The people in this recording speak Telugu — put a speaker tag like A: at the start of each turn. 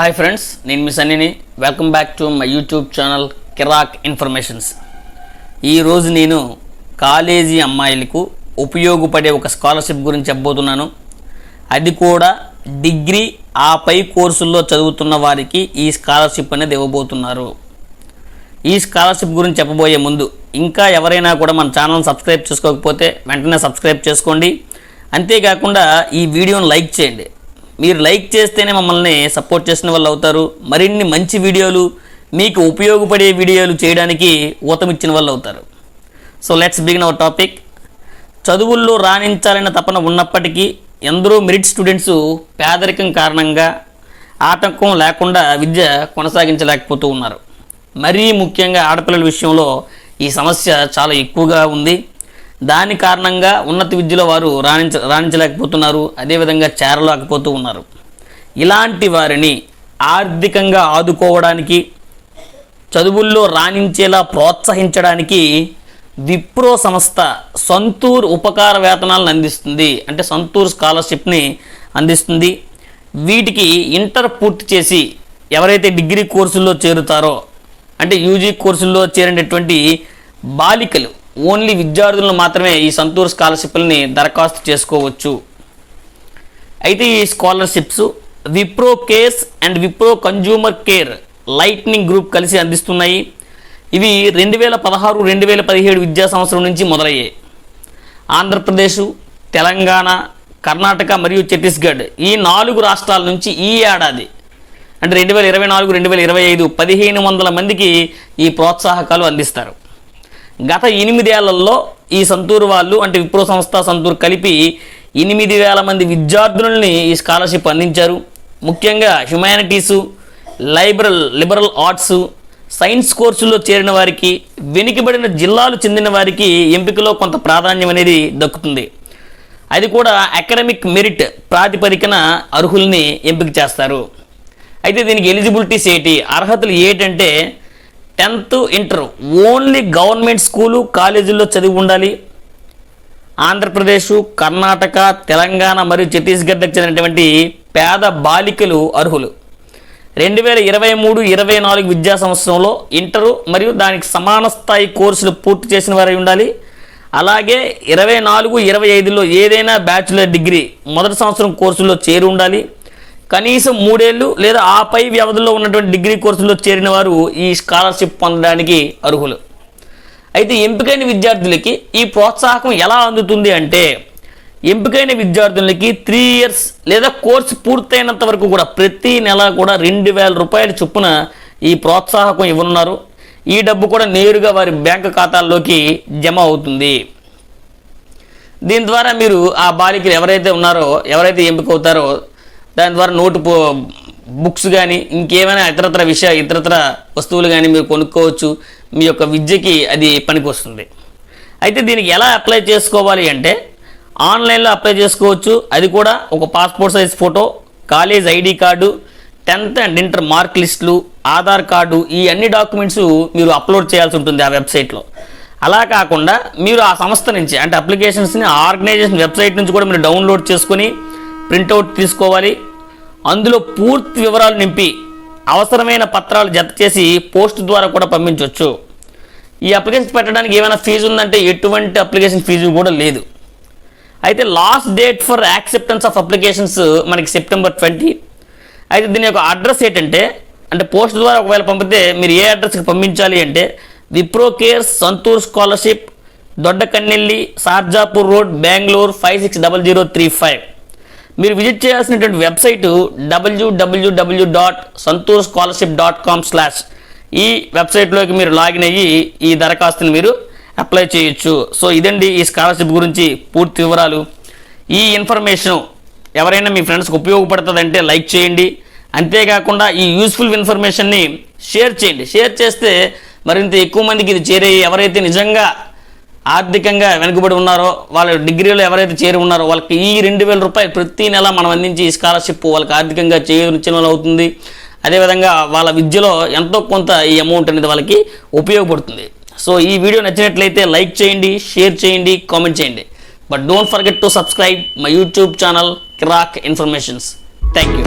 A: హాయ్ ఫ్రెండ్స్, నేను మీ సన్నీని. Welcome back to my YouTube channel Kirak informations. ఈరోజు నేను కాలేజీ అమ్మాయిలకు ఉపయోగపడే ఒక స్కాలర్షిప్ గురించి చెప్పబోతున్నాను. అది కూడా డిగ్రీ పై కోర్సుల్లో చదువుతున్న వారికి ఈ స్కాలర్షిప్ అనేది ఇవ్వబోతున్నారు. ఈ స్కాలర్షిప్ గురించి చెప్పబోయే ముందు ఇంకా ఎవరైనా కూడా మన ఛానల్ సబ్స్క్రైబ్ చేసుకోకపోతే వెంటనే సబ్స్క్రైబ్ చేసుకోండి. అంతేకాకుండా ఈ వీడియోని లైక్ చేయండి. మీరు లైక్ చేస్తేనే మమ్మల్ని సపోర్ట్ చేసిన వాళ్ళు అవుతారు. మరిన్ని మంచి వీడియోలు, మీకు ఉపయోగపడే వీడియోలు చేయడానికి ఊతమిచ్చిన వాళ్ళు అవుతారు. So let's begin our topic. చదువుల్లో రాణించాలన్న తపన ఉన్నప్పటికీ ఎందరో మెరిట్ స్టూడెంట్స్ పేదరికం కారణంగా ఆటంకం లేకుండా విద్య కొనసాగించలేకపోతూ ఉన్నారు. మరీ ముఖ్యంగా ఆడపిల్లల విషయంలో ఈ సమస్య చాలా ఎక్కువగా ఉంది. దాని కారణంగా ఉన్నత విద్యలో వారు రాణించలేకపోతున్నారు, అదేవిధంగా చేరలేకపోతూ ఉన్నారు. ఇలాంటి వారిని ఆర్థికంగా ఆదుకోవడానికి, చదువుల్లో రాణించేలా ప్రోత్సహించడానికి విప్రో సంస్థ సంతూర్ ఉపకార వేతనాలను అందిస్తుంది. అంటే సంతూర్ స్కాలర్షిప్ని అందిస్తుంది. వీటికి ఇంటర్ పూర్తి చేసి ఎవరైతే డిగ్రీ కోర్సుల్లో చేరుతారో, అంటే యూజీ కోర్సుల్లో చేరినటువంటి బాలికలు, ఓన్లీ విద్యార్థులను మాత్రమే ఈ సంతూర్ స్కాలర్షిప్లని దరఖాస్తు చేసుకోవచ్చు. అయితే ఈ scholarships Wipro cares and Wipro consumer care lightning group కలిసి అందిస్తున్నాయి. ఇవి 2016-2017 విద్యా సంవత్సరం నుంచి మొదలయ్యాయి. ఆంధ్రప్రదేశ్, తెలంగాణ, కర్ణాటక మరియు ఛత్తీస్గఢ్ ఈ 4 రాష్ట్రాల నుంచి ఈ ఏడాది అంటే 2024-2025 1500 మందికి ఈ ప్రోత్సాహకాలు అందిస్తారు. గత 8 ఏళ్లలో ఈ సంతూర్ వాళ్ళు, అంటే విప్రో సంస్థ సంతూర్ కలిపి 8000 మంది విద్యార్థులని ఈ స్కాలర్షిప్ అందించారు. ముఖ్యంగా హ్యుమానిటీసు, లిబరల్ ఆర్ట్స్, సైన్స్ కోర్సుల్లో చేరిన వారికి, వెనుకబడిన జిల్లాలు చెందిన వారికి ఎంపికలో కొంత ప్రాధాన్యం అనేది దక్కుతుంది. అది కూడా అకాడమిక్ మెరిట్ ప్రాతిపదికన అర్హుల్ని ఎంపిక చేస్తారు. అయితే దీనికి ఎలిజిబిలిటీస్ ఏంటి, అర్హతలు ఏంటంటే 10th inter only government school కాలేజీల్లో చదివి ఉండాలి. ఆంధ్రప్రదేశ్, కర్ణాటక, తెలంగాణ మరియు ఛత్తీస్గఢ్కి చెందినటువంటి పేద బాలికలు అర్హులు. 2023-24 విద్యా సంవత్సరంలో ఇంటరు మరియు దానికి సమాన స్థాయి కోర్సులు పూర్తి చేసిన వారై ఉండాలి. అలాగే 24-25లో ఏదైనా బ్యాచులర్ డిగ్రీ మొదటి సంవత్సరం కోర్సుల్లో చేరి ఉండాలి. కనీసం 3 ఏళ్ళు లేదా పై వ్యవధిలో ఉన్నటువంటి డిగ్రీ కోర్సుల్లో చేరిన వారు ఈ స్కాలర్షిప్ పొందడానికి అర్హులు. అయితే ఎంపికైన విద్యార్థులకి ఈ ప్రోత్సాహకం ఎలా అందుతుంది అంటే, ఎంపికైన విద్యార్థులకి 3 ఇయర్స్ లేదా కోర్సు పూర్తయినంత వరకు కూడా ప్రతి నెల కూడా 2000 రూపాయల చొప్పున ఈ ప్రోత్సాహకం ఇవ్వనున్నారు. ఈ డబ్బు కూడా నేరుగా వారి బ్యాంకు ఖాతాల్లోకి జమ అవుతుంది. దీని ద్వారా మీరు ఆ బాలికలు ఎవరైతే ఎంపిక అవుతారో దాని ద్వారా నోటు బుక్స్ కానీ ఇంకేమైనా ఇతరత్ర వస్తువులు కానీ మీరు కొనుక్కోవచ్చు. మీ యొక్క విద్యకి అది పనికి వస్తుంది. అయితే దీనికి ఎలా అప్లై చేసుకోవాలి అంటే, ఆన్లైన్లో అప్లై చేసుకోవచ్చు. అది కూడా ఒక passport size photo, college ID card, 10th and inter mark లిస్టులు, ఆధార్ కార్డు, ఈ అన్ని డాక్యుమెంట్స్ మీరు అప్లోడ్ చేయాల్సి ఉంటుంది ఆ వెబ్సైట్లో. అలా కాకుండా మీరు ఆ సంస్థ నుంచి, అంటే అప్లికేషన్స్ని ఆర్గనైజేషన్ వెబ్సైట్ నుంచి కూడా మీరు డౌన్లోడ్ చేసుకొని ప్రింట్అవుట్ తీసుకోవాలి. అందులో పూర్తి వివరాలు నింపి అవసరమైన పత్రాలు జత చేసి పోస్ట్ ద్వారా కూడా పంపించవచ్చు. ఈ అప్లికేషన్ పెట్టడానికి ఏమైనా ఫీజు ఉందంటే ఎటువంటి అప్లికేషన్ ఫీజు కూడా లేదు. అయితే last date for acceptance of applications మనకి September 20. అయితే దీని యొక్క అడ్రస్ ఏంటంటే, అంటే పోస్ట్ ద్వారా ఒకవేళ పంపితే మీరు ఏ అడ్రస్కి పంపించాలి అంటే, Wipro care Santoor scholarship, Doddakannelli, Sarjapur road, Bengaluru 560035. మీరు విజిట్ చేయాల్సినటువంటి వెబ్సైటు www.santurscholarship.com/ ఈ వెబ్సైట్లోకి మీరు లాగిన్ అయ్యి ఈ దరఖాస్తుని మీరు అప్లై చేయొచ్చు. సో ఇదండి ఈ స్కాలర్షిప్ గురించి పూర్తి వివరాలు. ఈ ఇన్ఫర్మేషన్ ఎవరైనా మీ ఫ్రెండ్స్కి ఉపయోగపడుతుందంటే లైక్ చేయండి. అంతేకాకుండా ఈ యూస్ఫుల్ ఇన్ఫర్మేషన్ని షేర్ చేయండి. షేర్ చేస్తే మరింత ఎక్కువ మందికి ఇది చేరే, ఎవరైతే నిజంగా ఆర్థికంగా వెనుకబడి ఉన్నారో, వాళ్ళ డిగ్రీలో ఎవరైతే చేరి ఉన్నారో వాళ్ళకి ఈ 2000 రూపాయలు ప్రతి నెల మనం అందించి ఈ స్కాలర్షిప్ వాళ్ళకి ఆర్థికంగా చేర్చిన అవుతుంది. అదేవిధంగా వాళ్ళ విద్యలో ఎంతో కొంత ఈ అమౌంట్ అనేది వాళ్ళకి ఉపయోగపడుతుంది. సో ఈ వీడియో నచ్చినట్లయితే లైక్ చేయండి, షేర్ చేయండి, కామెంట్ చేయండి. But don't forget to subscribe my YouTube channel Kirak informations. Thank you.